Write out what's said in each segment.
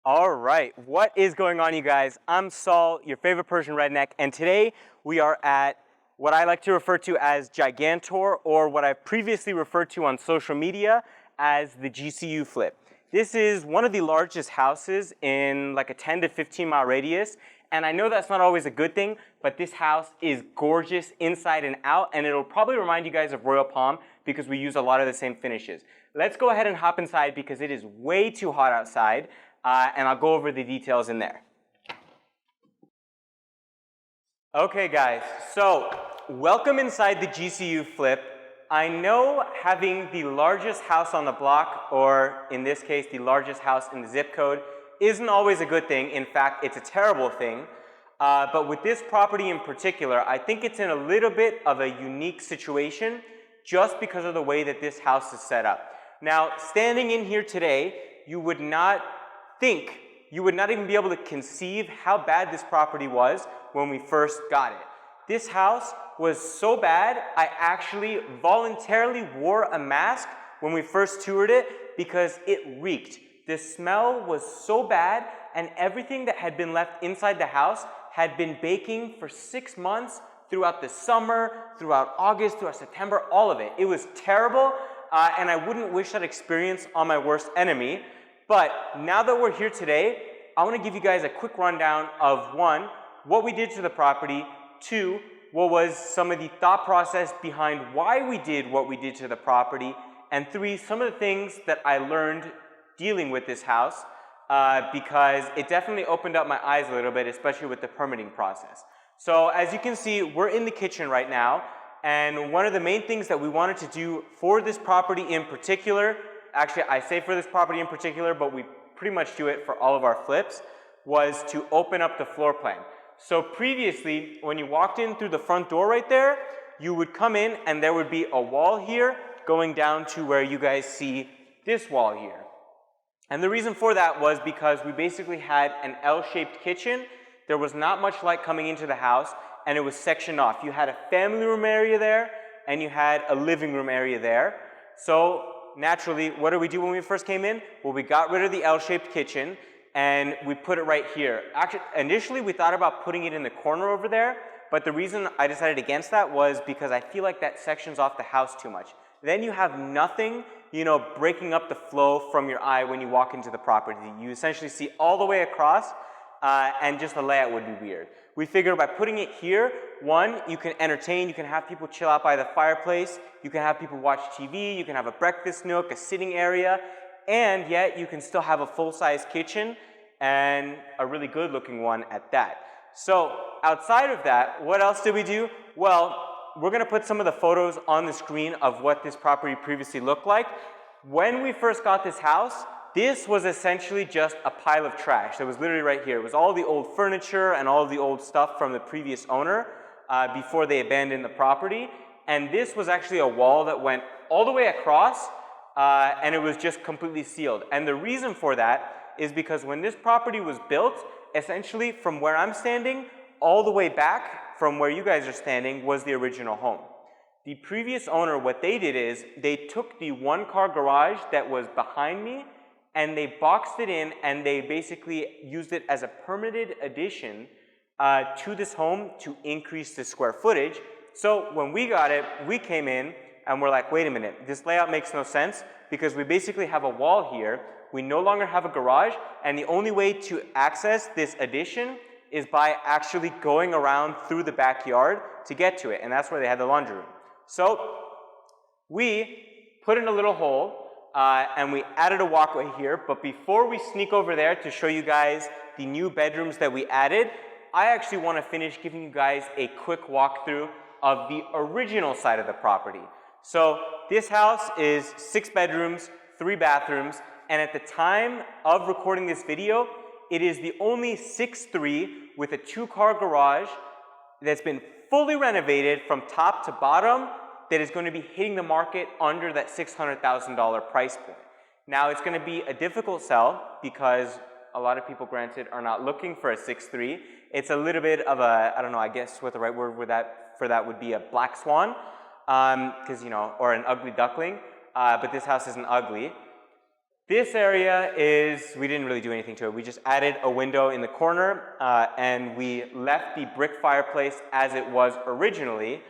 All right, what is going on, you guys? I'm Saul, your favorite Persian redneck, and today we are at what I like to refer to as Gigantor, or what I've previously referred to on social media as the GCU flip. This is one of the largest houses in like a 10 to 15 mile radius, and I know that's not always a good thing, but this house is gorgeous inside and out, and it'll probably remind you guys of Royal Palm because we use a lot of the same finishes. Let's go ahead and hop inside because it is way too hot outside. And I'll go over the details in there. Okay guys, so welcome inside the GCU flip. I know having the largest house on the block, or in this case, the largest house in the zip code, isn't always a good thing. In fact, it's a terrible thing. But with this property in particular, I think it's in a little bit of a unique situation just because of the way that this house is set up. Now, standing in here today, you would not even be able to conceive how bad this property was when we first got it. This house was so bad, I actually voluntarily wore a mask when we first toured it because it reeked. The smell was so bad, and everything that had been left inside the house had been baking for 6 months throughout the summer, throughout August, throughout September, all of it. It was terrible, and I wouldn't wish that experience on my worst enemy. But now that we're here today, I want to give you guys a quick rundown of one, what we did to the property, two, what was some of the thought process behind why we did what we did to the property, and three, some of the things that I learned dealing with this house because it definitely opened up my eyes a little bit, especially with the permitting process. So as you can see, we're in the kitchen right now, and one of the main things that we wanted to do for this property in particular, actually I say for this property in particular, but we pretty much do it for all of our flips, was to open up the floor plan. So previously, when you walked in through the front door right there, you would come in and there would be a wall here going down to where you guys see this wall here. And the reason for that was because we basically had an L-shaped kitchen. There was not much light coming into the house, and it was sectioned off. You had a family room area there, and you had a living room area there. So naturally, what did we do when we first came in? Well, we got rid of the L-shaped kitchen, and we put it right here. Actually, initially, we thought about putting it in the corner over there, but the reason I decided against that was because I feel like that sections off the house too much. Then you have nothing, breaking up the flow from your eye when you walk into the property. You essentially see all the way across, and just the layout would be weird. We figured by putting it here, one, you can entertain, you can have people chill out by the fireplace, you can have people watch TV, you can have a breakfast nook, a sitting area, and yet you can still have a full-size kitchen and a really good-looking one at that. So outside of that, what else did we do? Well, we're going to put some of the photos on the screen of what this property previously looked like. When we first got this house, this was essentially just a pile of trash that was literally right here. It was all the old furniture and all of the old stuff from the previous owner before they abandoned the property. And this was actually a wall that went all the way across, and it was just completely sealed. And the reason for that is because when this property was built, essentially from where I'm standing, all the way back from where you guys are standing was the original home. The previous owner, what they did is they took the one-car garage that was behind me and they boxed it in, and they basically used it as a permitted addition to this home to increase the square footage. So when we got it, we came in and we're like, wait a minute, this layout makes no sense because we basically have a wall here. We no longer have a garage, and the only way to access this addition is by actually going around through the backyard to get to it, and that's where they had the laundry room. So we put in a little hole, and we added a walkway here, but before we sneak over there to show you guys the new bedrooms that we added, I actually want to finish giving you guys a quick walkthrough of the original side of the property. So this house is 6 bedrooms, 3 bathrooms, and at the time of recording this video, it is the only 6'3" with a 2-car garage that's been fully renovated from top to bottom that is going to be hitting the market under that $600,000 price point. Now, it's going to be a difficult sell because a lot of people, granted, are not looking for a 6'3". It's a little bit of a, I don't know, I guess what the right word for that would be, a black swan, or an ugly duckling, but this house isn't ugly. This area is, we didn't really do anything to it. We just added a window in the corner and we left the brick fireplace as it was originally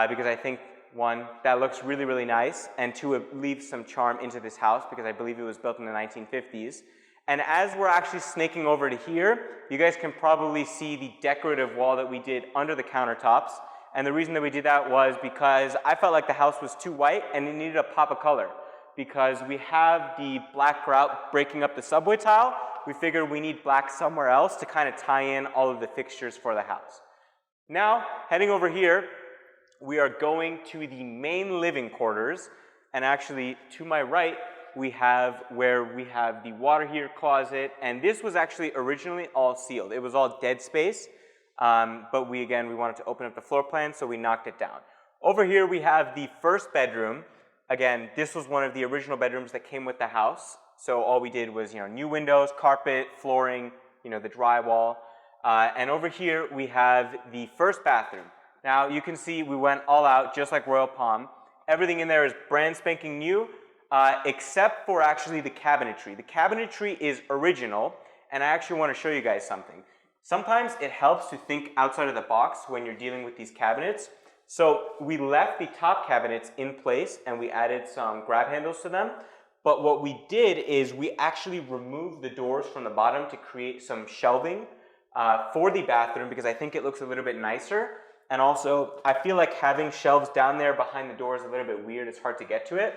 because I think, one, that looks really, really nice, and two, it leaves some charm into this house because I believe it was built in the 1950s. And as we're actually snaking over to here, you guys can probably see the decorative wall that we did under the countertops. And the reason that we did that was because I felt like the house was too white and it needed a pop of color. Because we have the black grout breaking up the subway tile, we figured we need black somewhere else to kind of tie in all of the fixtures for the house. Now, heading over here, we are going to the main living quarters, and actually to my right, we have where we have the water heater closet, and this was actually originally all sealed. It was all dead space, but we wanted to open up the floor plan, so we knocked it down. Over here, we have the first bedroom. Again, this was one of the original bedrooms that came with the house. So all we did was, new windows, carpet, flooring, the drywall. And over here, we have the first bathroom. Now, you can see we went all out, just like Royal Palm. Everything in there is brand spanking new, except for actually the cabinetry. The cabinetry is original, and I actually want to show you guys something. Sometimes it helps to think outside of the box when you're dealing with these cabinets. So we left the top cabinets in place and we added some grab handles to them. But what we did is we actually removed the doors from the bottom to create some shelving for the bathroom because I think it looks a little bit nicer. And also, I feel like having shelves down there behind the door is a little bit weird. It's hard to get to it.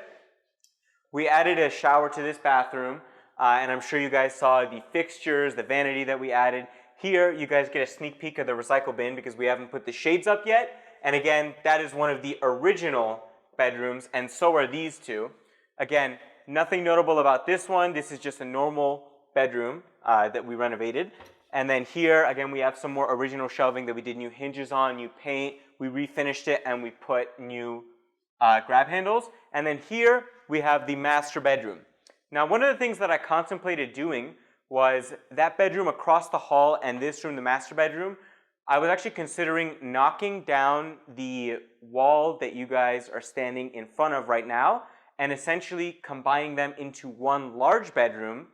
We added a shower to this bathroom, and I'm sure you guys saw the fixtures, the vanity that we added. Here, you guys get a sneak peek of the recycle bin because we haven't put the shades up yet. And again, that is one of the original bedrooms, and so are these two. Again, nothing notable about this one. This is just a normal bedroom that we renovated. And then here, again, we have some more original shelving that we did new hinges on, new paint. We refinished it, and we put new grab handles. And then here, we have the master bedroom. Now, one of the things that I contemplated doing was that bedroom across the hall and this room, the master bedroom, I was actually considering knocking down the wall that you guys are standing in front of right now and essentially combining them into one large bedroom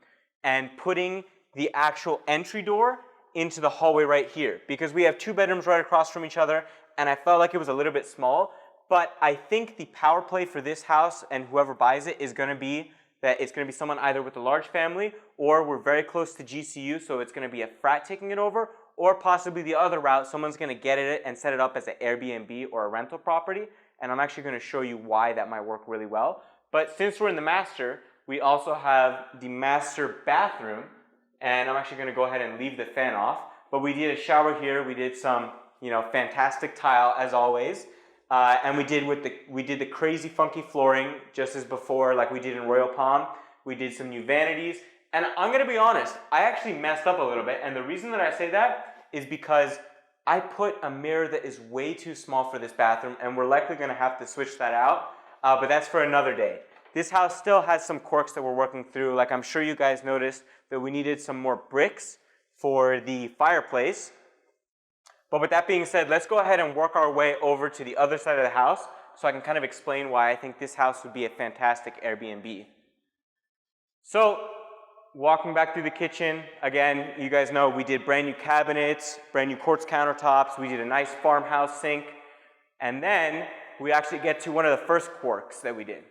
and putting the actual entry door into the hallway right here because we have two bedrooms right across from each other and I felt like it was a little bit small, but I think the power play for this house and whoever buys it is going to be that it's going to be someone either with a large family or we're very close to GCU, so it's going to be a frat taking it over, or possibly the other route, someone's going to get it and set it up as an Airbnb or a rental property, and I'm actually going to show you why that might work really well. But since we're in the master, we also have the master bathroom, and I'm actually going to go ahead and leave the fan off, but we did a shower here, we did some, fantastic tile as always, and we did the crazy funky flooring just as before, like we did in Royal Palm. We did some new vanities. And I'm going to be honest, I actually messed up a little bit. And the reason that I say that is because I put a mirror that is way too small for this bathroom, and we're likely going to have to switch that out. But that's for another day. This house still has some quirks that we're working through. Like I'm sure you guys noticed that we needed some more bricks for the fireplace. But with that being said, let's go ahead and work our way over to the other side of the house so I can kind of explain why I think this house would be a fantastic Airbnb. So, walking back through the kitchen, again, you guys know we did brand new cabinets, brand new quartz countertops, we did a nice farmhouse sink, and then we actually get to one of the first quirks that we did.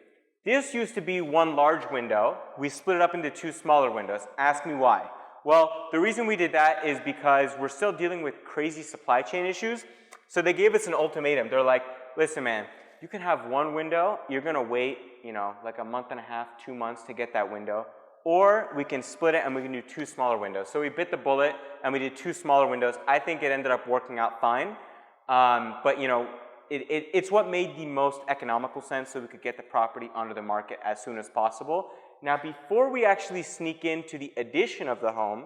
This used to be one large window. We split it up into two smaller windows. Ask me why. Well, the reason we did that is because we're still dealing with crazy supply chain issues. So they gave us an ultimatum. They're like, listen, man, you can have one window. You're going to wait, like a month and a half, 2 months to get that window. Or we can split it and we can do two smaller windows. So we bit the bullet and we did two smaller windows. I think it ended up working out fine. But, it's what made the most economical sense so we could get the property onto the market as soon as possible. Now, before we actually sneak into the addition of the home,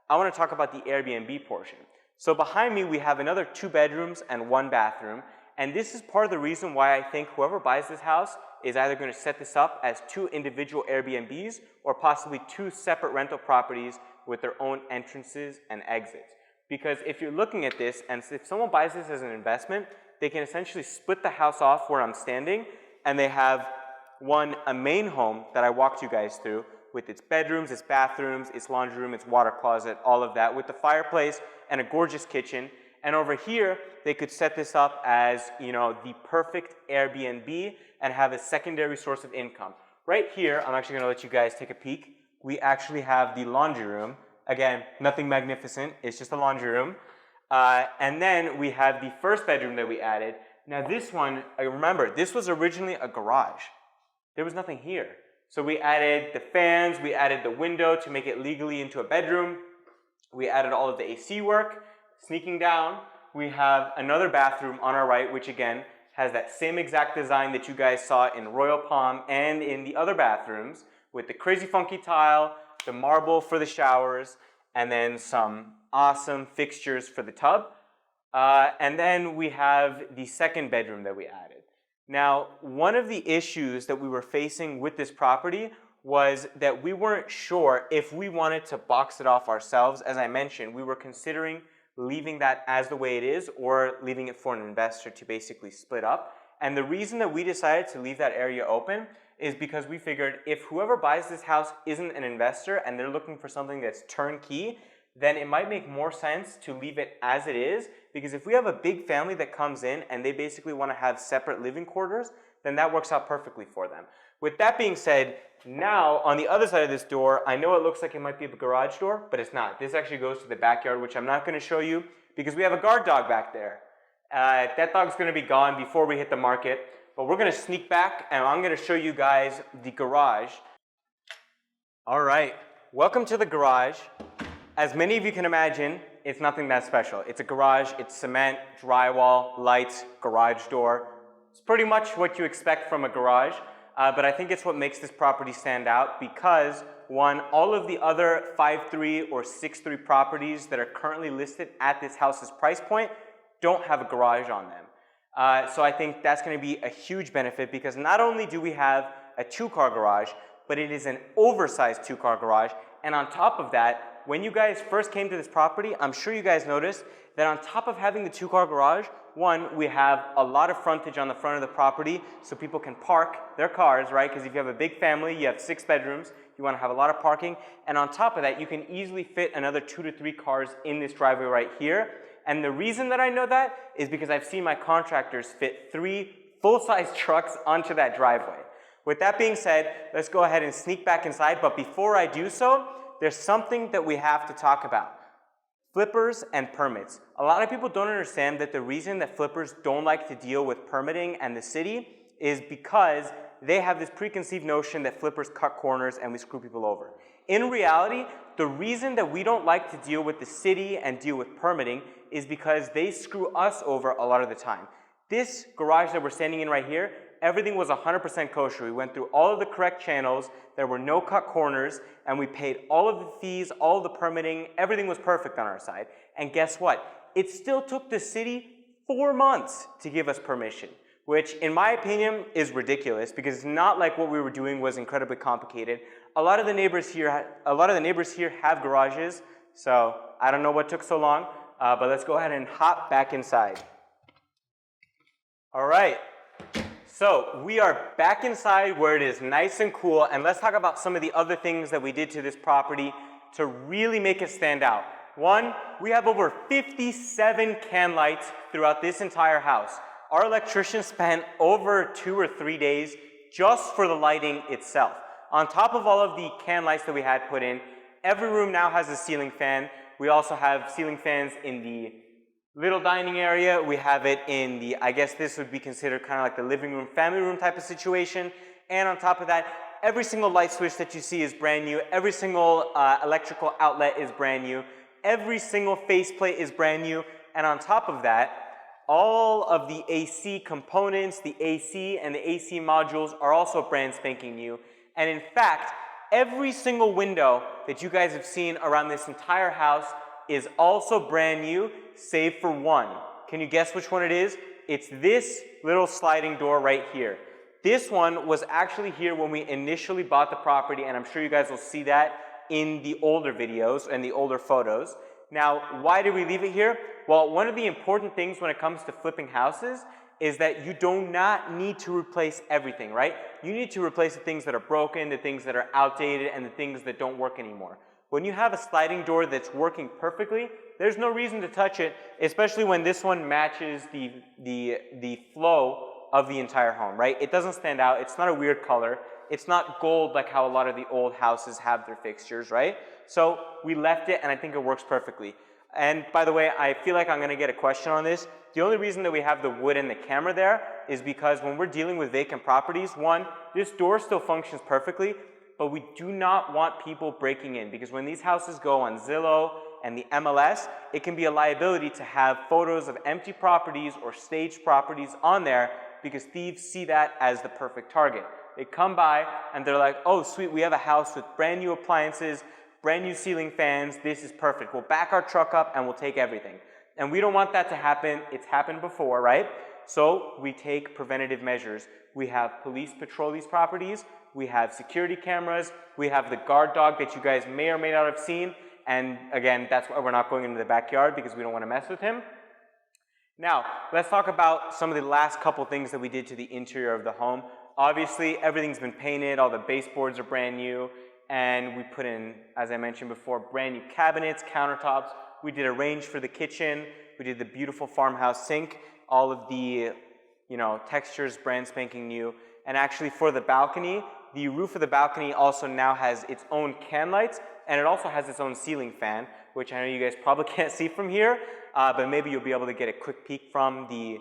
I want to talk about the Airbnb portion. So behind me, we have another 2 bedrooms and 1 bathroom. And this is part of the reason why I think whoever buys this house is either going to set this up as 2 individual Airbnbs or possibly 2 separate rental properties with their own entrances and exits. Because if you're looking at this, and if someone buys this as an investment, they can essentially split the house off where I'm standing, and they have a main home that I walked you guys through with its bedrooms, its bathrooms, its laundry room, its water closet, all of that, with the fireplace and a gorgeous kitchen. And over here, they could set this up as, you know, the perfect Airbnb and have a secondary source of income. Right here, I'm actually gonna let you guys take a peek. We actually have the laundry room. Again, nothing magnificent, it's just a laundry room. And then we have the first bedroom that we added. Now this one, I remember, this was originally a garage. There was nothing here. So we added the fans, we added the window to make it legally into a bedroom. We added all of the AC work. Sneaking down, we have another bathroom on our right, which again, has that same exact design that you guys saw in Royal Palm and in the other bathrooms, with the crazy funky tile, the marble for the showers, and then some awesome fixtures for the tub. And then we have the second bedroom that we added. Now, one of the issues that we were facing with this property was that we weren't sure if we wanted to box it off ourselves. As I mentioned, we were considering leaving that as the way it is or leaving it for an investor to basically split up. And the reason that we decided to leave that area open is because we figured if whoever buys this house isn't an investor and they're looking for something that's turnkey, then it might make more sense to leave it as it is, because if we have a big family that comes in and they basically want to have separate living quarters, then that works out perfectly for them. With that being said, now on the other side of this door, I know it looks like it might be a garage door, but it's not. This actually goes to the backyard, which I'm not going to show you because we have a guard dog back there. That dog's going to be gone before we hit the market, but we're going to sneak back and I'm going to show you guys the garage. All right, welcome to the garage. As many of you can imagine, it's nothing that special. It's a garage, it's cement, drywall, lights, garage door. It's pretty much what you expect from a garage, but I think it's what makes this property stand out because, one, all of the other 5.3 or 6.3 properties that are currently listed at this house's price point don't have a garage on them. So I think that's going to be a huge benefit because not only do we have a 2-car garage, but it is an oversized 2-car garage, and on top of that, when you guys first came to this property, I'm sure you guys noticed that on top of having the 2-car garage, one, we have a lot of frontage on the front of the property so people can park their cars, right? Because if you have a big family, you have 6 bedrooms, you want to have a lot of parking. And on top of that, you can easily fit another 2 to 3 cars in this driveway right here. And the reason that I know that is because I've seen my contractors fit 3 full-size trucks onto that driveway. With that being said, let's go ahead and sneak back inside. But before I do so, there's something that we have to talk about. Flippers and permits. A lot of people don't understand that the reason that flippers don't like to deal with permitting and the city is because they have this preconceived notion that flippers cut corners and we screw people over. In reality, the reason that we don't like to deal with the city and deal with permitting is because they screw us over a lot of the time. This garage that we're standing in right here, everything was 100% kosher. We went through all of the correct channels, there were no cut corners, and we paid all of the fees, all of the permitting, everything was perfect on our side. And guess what? It still took the city 4 months to give us permission, which in my opinion is ridiculous because it's not like what we were doing was incredibly complicated. A lot of the neighbors here have garages, so I don't know what took so long, but let's go ahead and hop back inside. All right. So we are back inside where it is nice and cool, and let's talk about some of the other things that we did to this property to really make it stand out. One, we have over 57 can lights throughout this entire house. Our electrician spent over 2 or 3 days just for the lighting itself. On top of all of the can lights that we had put in, every room now has a ceiling fan. We also have ceiling fans in the little dining area. We have it in the, I guess this would be considered kind of like the living room, family room type of situation. And on top of that, every single light switch that you see is brand new. Every single electrical outlet is brand new. Every single faceplate is brand new. And on top of that, all of the AC components, the AC and the AC modules are also brand spanking new. And in fact, every single window that you guys have seen around this entire house is also brand new, save for one. Can you guess which one it is? It's this little sliding door right here. This one was actually here when we initially bought the property, and I'm sure you guys will see that in the older videos and the older photos. Now, why did we leave it here? Well, one of the important things when it comes to flipping houses is that you do not need to replace everything, right? You need to replace the things that are broken, the things that are outdated, and the things that don't work anymore. When you have a sliding door that's working perfectly, there's no reason to touch it, especially when this one matches the flow of the entire home, right? It doesn't stand out. It's not a weird color. It's not gold like how a lot of the old houses have their fixtures, right? So we left it, and I think it works perfectly. And by the way, I feel like I'm gonna get a question on this. The only reason that we have the wood and the camera there is because when we're dealing with vacant properties, one, this door still functions perfectly, but we do not want people breaking in, because when these houses go on Zillow and the MLS, it can be a liability to have photos of empty properties or staged properties on there, because thieves see that as the perfect target. They come by and they're like, oh sweet, we have a house with brand new appliances, brand new ceiling fans, this is perfect. We'll back our truck up and we'll take everything. And we don't want that to happen. It's happened before, right? So we take preventative measures. We have police patrol these properties. We have security cameras. We have the guard dog that you guys may or may not have seen. And again, that's why we're not going into the backyard, because we don't want to mess with him. Now, let's talk about some of the last couple things that we did to the interior of the home. Obviously, everything's been painted. All the baseboards are brand new. And we put in, as I mentioned before, brand new cabinets, countertops. We did a range for the kitchen. We did the beautiful farmhouse sink. All of the, textures brand spanking new. And actually for the balcony, the roof of the balcony also now has its own can lights, and it also has its own ceiling fan, which I know you guys probably can't see from here, but maybe you'll be able to get a quick peek from the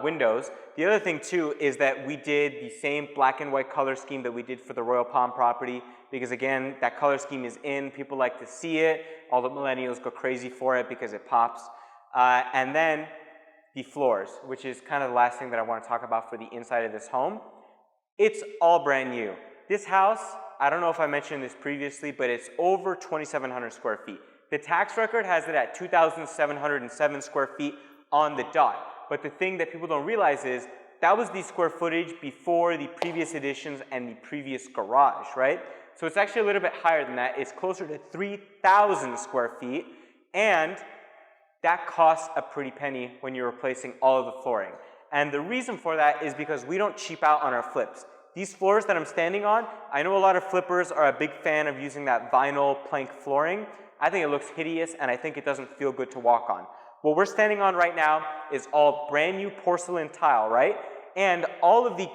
windows. The other thing too is that we did the same black and white color scheme that we did for the Royal Palm property, because again, that color scheme is in, people like to see it, all the millennials go crazy for it because it pops. And then the floors, which is kind of the last thing that I want to talk about for the inside of this home. It's all brand new. This house, I don't know if I mentioned this previously, but it's over 2,700 square feet. The tax record has it at 2,707 square feet on the dot. But the thing that people don't realize is that was the square footage before the previous additions and the previous garage, right? So it's actually a little bit higher than that. It's closer to 3,000 square feet, and that costs a pretty penny when you're replacing all of the flooring. And the reason for that is because we don't cheap out on our flips. These floors that I'm standing on, I know a lot of flippers are a big fan of using that vinyl plank flooring. I think it looks hideous, and I think it doesn't feel good to walk on. What we're standing on right now is all brand new porcelain tile, right? And all of the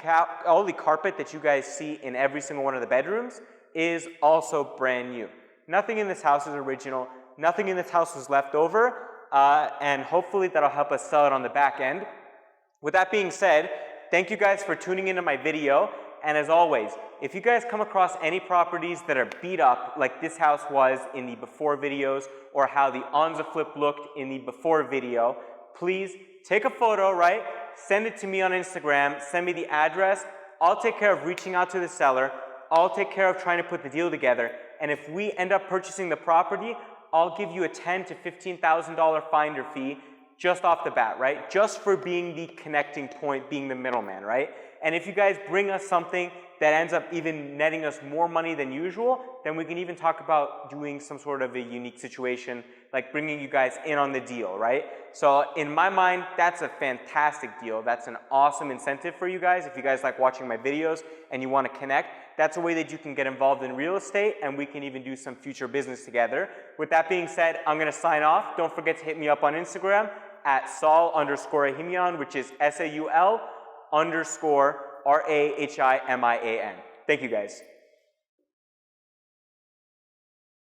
carpet that you guys see in every single one of the bedrooms is also brand new. Nothing in this house is original. Nothing in this house was left over, and hopefully that'll help us sell it on the back end. With that being said, thank you guys for tuning into my video. And as always, if you guys come across any properties that are beat up like this house was in the before videos, or how the Onza flip looked in the before video, please take a photo, right? Send it to me on Instagram, send me the address. I'll take care of reaching out to the seller. I'll take care of trying to put the deal together. And if we end up purchasing the property, I'll give you a $10,000 to $15,000 finder fee just off the bat, right? Just for being the connecting point, being the middleman, right? And if you guys bring us something that ends up even netting us more money than usual, then we can even talk about doing some sort of a unique situation, like bringing you guys in on the deal, right? So in my mind, that's a fantastic deal. That's an awesome incentive for you guys. If you guys like watching my videos and you want to connect, that's a way that you can get involved in real estate, and we can even do some future business together. With that being said, I'm going to sign off. Don't forget to hit me up on Instagram at Saul_Rahimian, which is SAUL_RAHIMIAN. Thank you guys.